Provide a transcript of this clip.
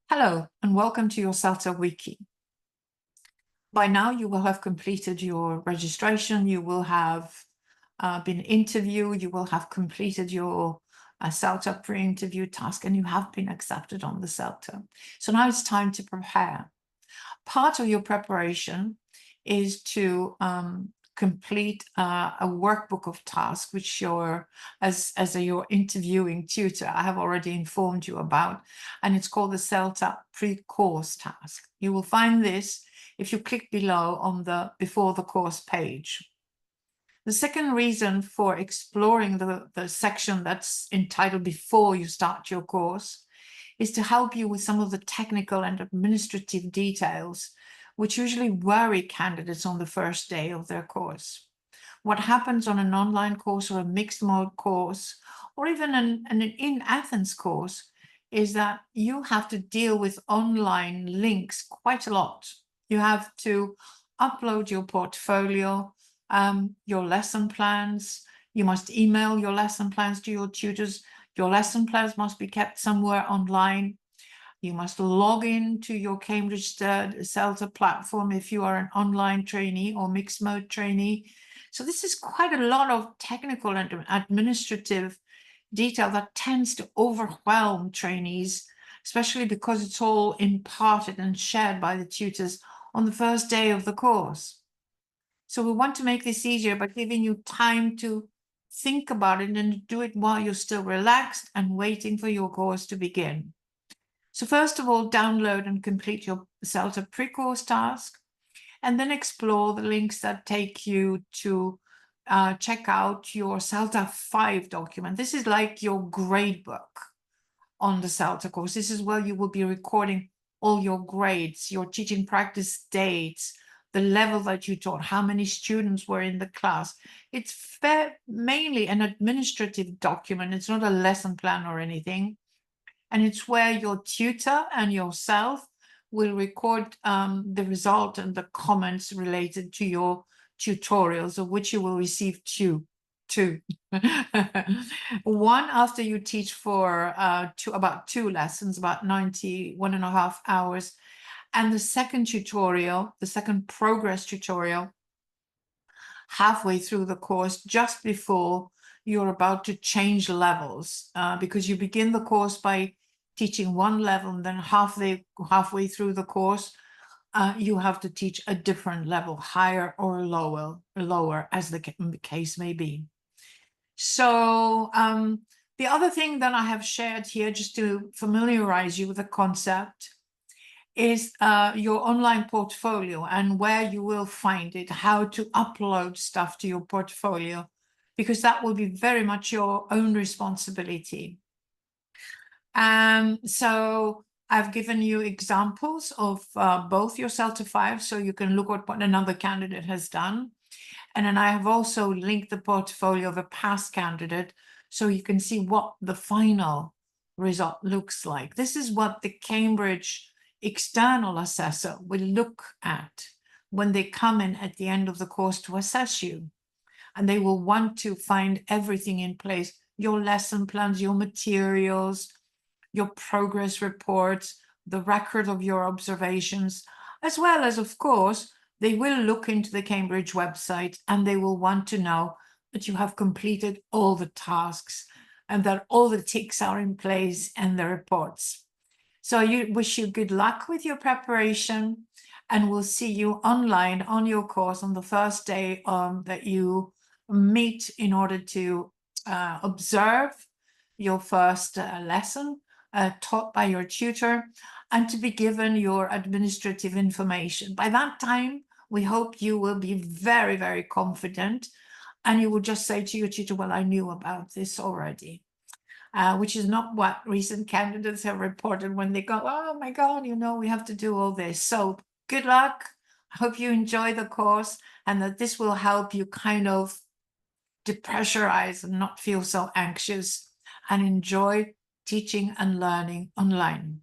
Hello, and welcome to your CELTA Wiki. By now, you will have completed your registration. You will have been interviewed. You will have completed your CELTA pre-interview task, and you have been accepted on the CELTA. So now it's time to prepare. Part of your preparation is to complete a workbook of tasks, which as your interviewing tutor, I have already informed you about, and it's called the CELTA pre-course task. You will find this if you click below on the before the course page. The second reason for exploring the section that's entitled before you start your course is to help you with some of the technical and administrative details which usually worry candidates on the first day of their course. What happens on an online course or a mixed mode course, or even an in-Athens course, is that you have to deal with online links quite a lot. You have to upload your portfolio, your lesson plans. You must email your lesson plans to your tutors. Your lesson plans must be kept somewhere online. You must log in to your Cambridge CELTA platform if you are an online trainee or mixed mode trainee. So this is quite a lot of technical and administrative detail that tends to overwhelm trainees, especially because it's all imparted and shared by the tutors on the first day of the course. So we want to make this easier by giving you time to think about it and do it while you're still relaxed and waiting for your course to begin. So first of all, download and complete your CELTA pre-course task, and then explore the links that take you to check out your CELTA 5 document. This is like your grade book on the CELTA course. This is where you will be recording all your grades, your teaching practice dates, the level that you taught, how many students were in the class. It's mainly an administrative document. It's not a lesson plan or anything. And it's where your tutor and yourself will record the result and the comments related to your tutorials, of which you will receive two. One after you teach for about 2 lessons, about 91.5 hours. And the second tutorial, the second progress tutorial, halfway through the course, just before you're about to change levels, because you begin the course by teaching one level, and then halfway through the course, you have to teach a different level, higher or lower, as the case may be. So the other thing that I have shared here, just to familiarize you with the concept, is your online portfolio and where you will find it, how to upload stuff to your portfolio, because that will be very much your own responsibility. So I've given you examples of both your CELTA 5, so you can look at what another candidate has done. And then I have also linked the portfolio of a past candidate, so you can see what the final result looks like. This is what the Cambridge external assessor will look at when they come in at the end of the course to assess you. And they will want to find everything in place, your lesson plans, your materials, your progress reports, the record of your observations, as well as, of course, they will look into the Cambridge website and they will want to know that you have completed all the tasks and that all the ticks are in place and the reports. So I wish you good luck with your preparation, and we'll see you online on your course on the first day that you meet in order to observe your first lesson taught by your tutor and to be given your administrative information. By that time, we hope you will be very, very confident, and you will just say to your tutor, well, I knew about this already. Which is not what recent candidates have reported when they go, oh my God, we have to do all this. So good luck. I hope you enjoy the course and that this will help you kind of depressurize and not feel so anxious and enjoy teaching and learning online.